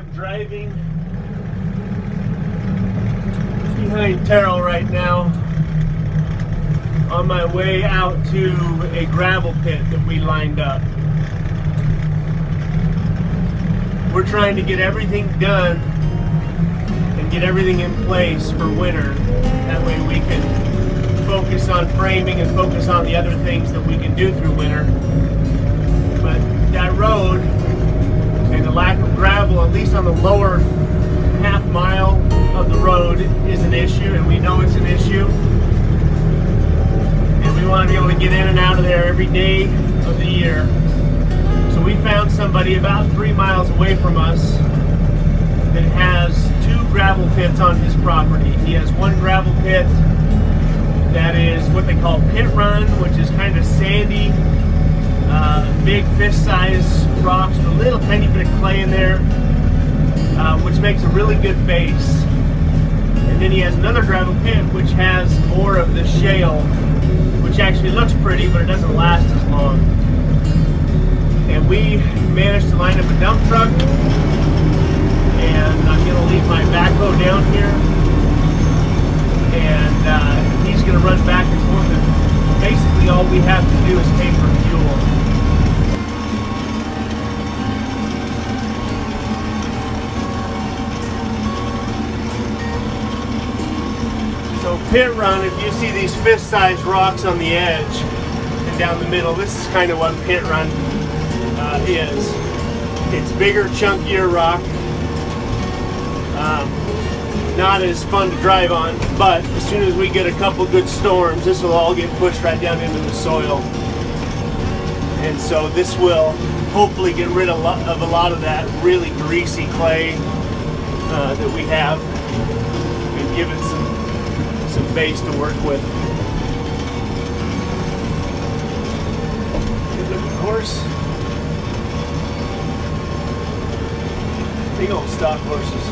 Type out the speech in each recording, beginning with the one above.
am driving behind Terrell right now on my way out to a gravel pit that we lined up. We're trying to get everything done and get everything in place for winter. That way we can focus on framing and focus on the other things that we can do through winter. But that road and the lack of gravel, at least on the lower half mile of the road, is an issue, and we know it's an issue. And we want to be able to get in and out of there every day of the year. So we found somebody about 3 miles away from us that has 2 gravel pits on his property. He has one gravel pit that is what they call pit run, which is kind of sandy, big fist-size rocks with a little tiny bit of clay in there, which makes a really good base. And then he has another gravel pit which has more of the shale, which actually looks pretty, but it doesn't last as long. And we managed to line up a dump truck, and I'm going to leave my backhoe down here, and he's going to run back and forth, and basically all we have to do is pay for fuel. So pit run, if you see these fist-sized rocks on the edge and down the middle, this is kind of what pit run is. It's bigger, chunkier rock. Not as fun to drive on, but as soon as we get a couple good storms, this will all get pushed right down into the soil. And so this will hopefully get rid of a lot of that really greasy clay that we have, and give it some base to work with. Good looking horse. Big old stock horses.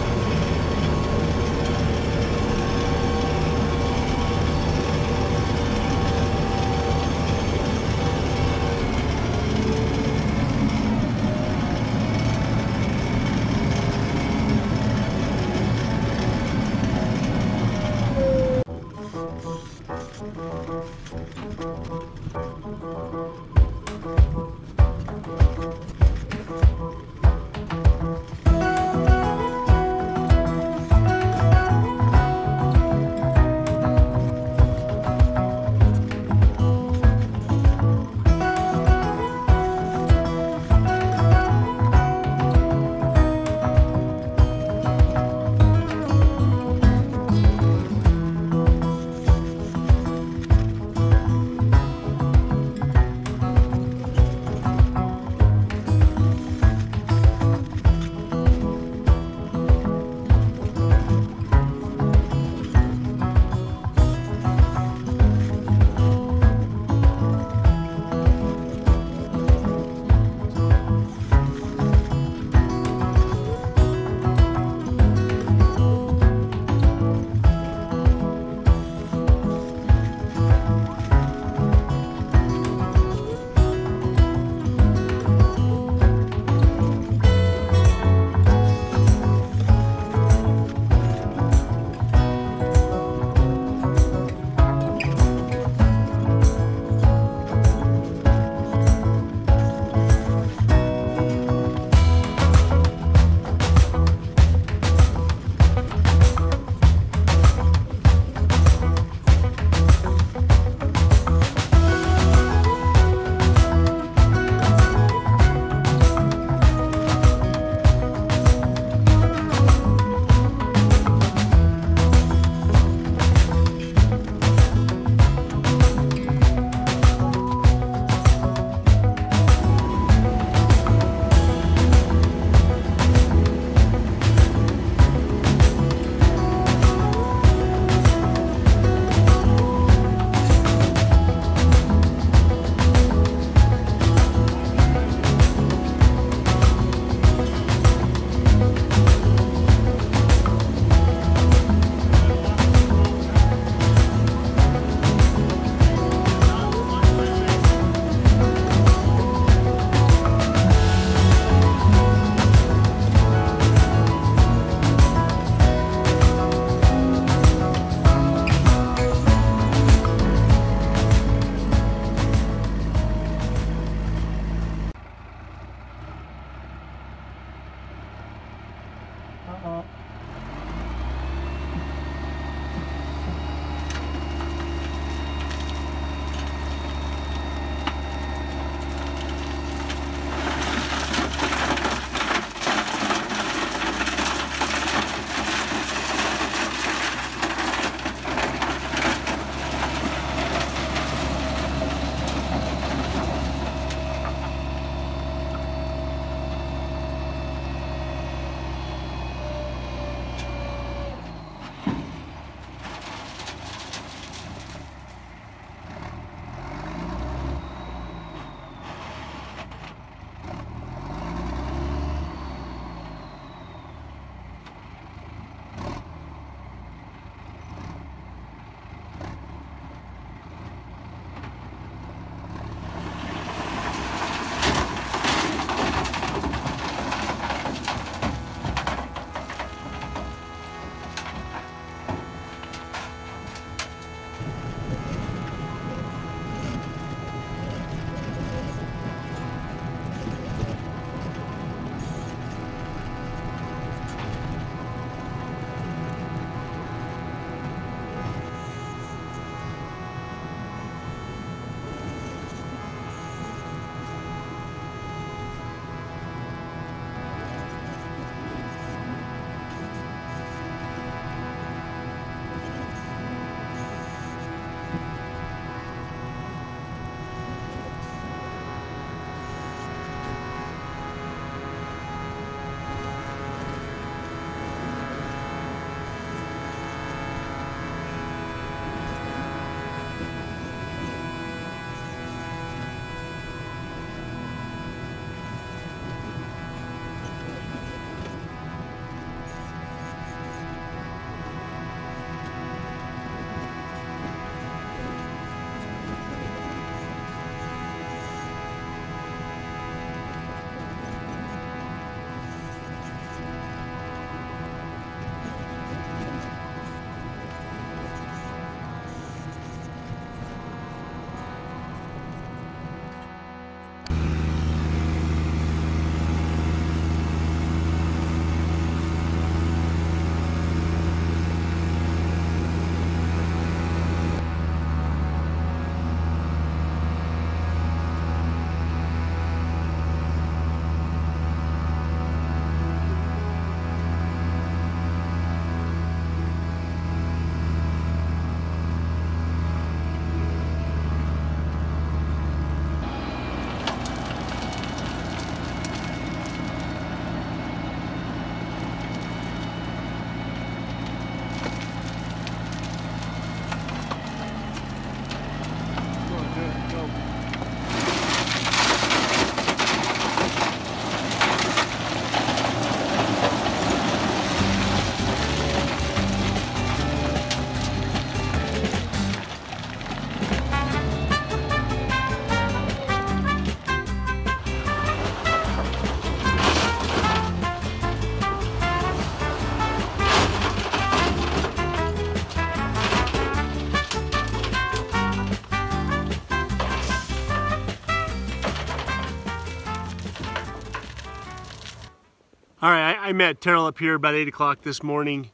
All right, I met Terrell up here about 8 o'clock this morning,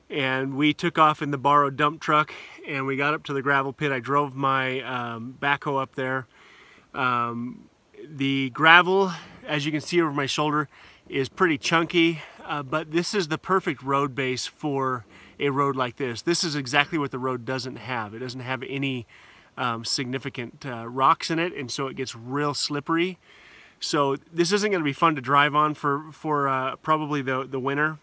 and we took off in the borrowed dump truck, and we got up to the gravel pit. I drove my backhoe up there. The gravel, as you can see over my shoulder, is pretty chunky, but this is the perfect road base for a road like this. This is exactly what the road doesn't have. It doesn't have any significant rocks in it, and so it gets real slippery. So this isn't going to be fun to drive on for probably the winter.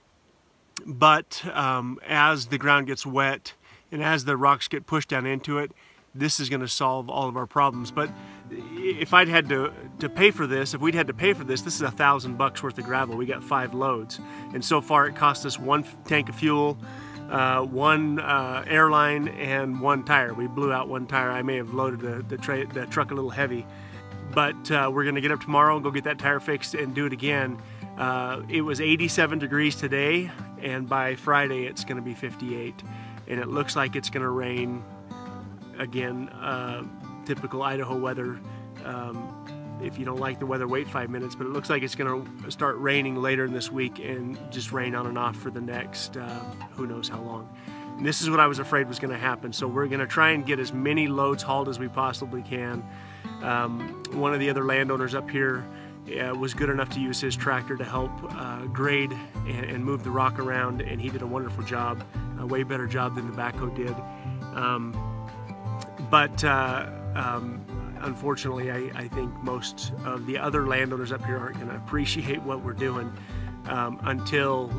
But as the ground gets wet and as the rocks get pushed down into it, this is going to solve all of our problems. But if I'd had to pay for this, if we'd had to pay for this, this is $1,000 worth of gravel. We got 5 loads, and so far it cost us 1 tank of fuel, 1 airline, and 1 tire. We blew out 1 tire. I may have loaded the truck a little heavy. But we're going to get up tomorrow and go get that tire fixed and do it again. It was 87 degrees today, and by Friday it's going to be 58. And it looks like it's going to rain again, typical Idaho weather. If you don't like the weather, wait 5 minutes, but it looks like it's going to start raining later in this week and just rain on and off for the next who knows how long. And this is what I was afraid was going to happen, so we're going to try and get as many loads hauled as we possibly can. One of the other landowners up here was good enough to use his tractor to help grade and move the rock around, and he did a wonderful job, a way better job than the backhoe did. Unfortunately, I think most of the other landowners up here aren't going to appreciate what we're doing until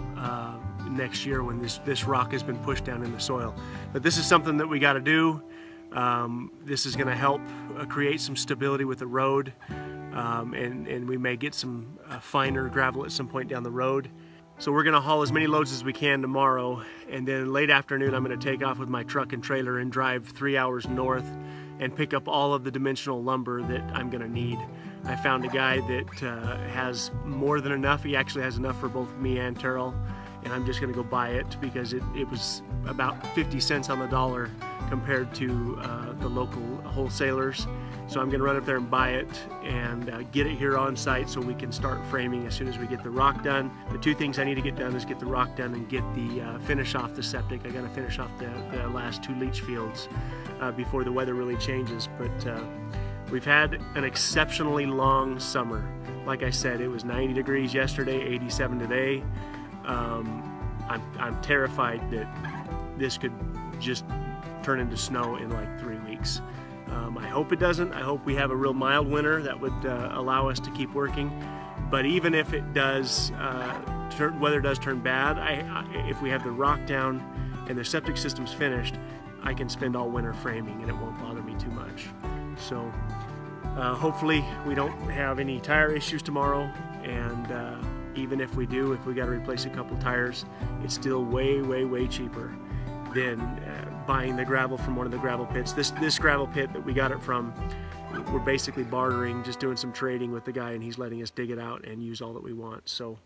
next year when this rock has been pushed down in the soil. But this is something that we got to do. This is going to help create some stability with the road, and we may get some finer gravel at some point down the road. So we're going to haul as many loads as we can tomorrow, and then late afternoon I'm going to take off with my truck and trailer and drive 3 hours north and pick up all of the dimensional lumber that I'm going to need. I found a guy that has more than enough. He actually has enough for both me and Terrell, and I'm just going to go buy it because it was about 50 cents on the dollar compared to the local wholesalers. So I'm going to run up there and buy it and get it here on site so we can start framing as soon as we get the rock done. The 2 things I need to get done is get the rock done and get the finish off the septic. I got to finish off the last 2 leach fields before the weather really changes. But we've had an exceptionally long summer. Like I said, it was 90 degrees yesterday, 87 today. I'm terrified that this could just turn into snow in like 3 weeks. I hope it doesn't. I hope we have a real mild winter that would allow us to keep working. But even if it does, weather does turn bad, if we have the rock down and the septic system's finished, I can spend all winter framing and it won't bother me too much. So hopefully we don't have any tire issues tomorrow, and even if we do, if we got to replace a couple tires, it's still way cheaper than buying the gravel from one of the gravel pits. This gravel pit that we got it from, we're basically bartering, just doing some trading with the guy, and he's letting us dig it out and use all that we want. So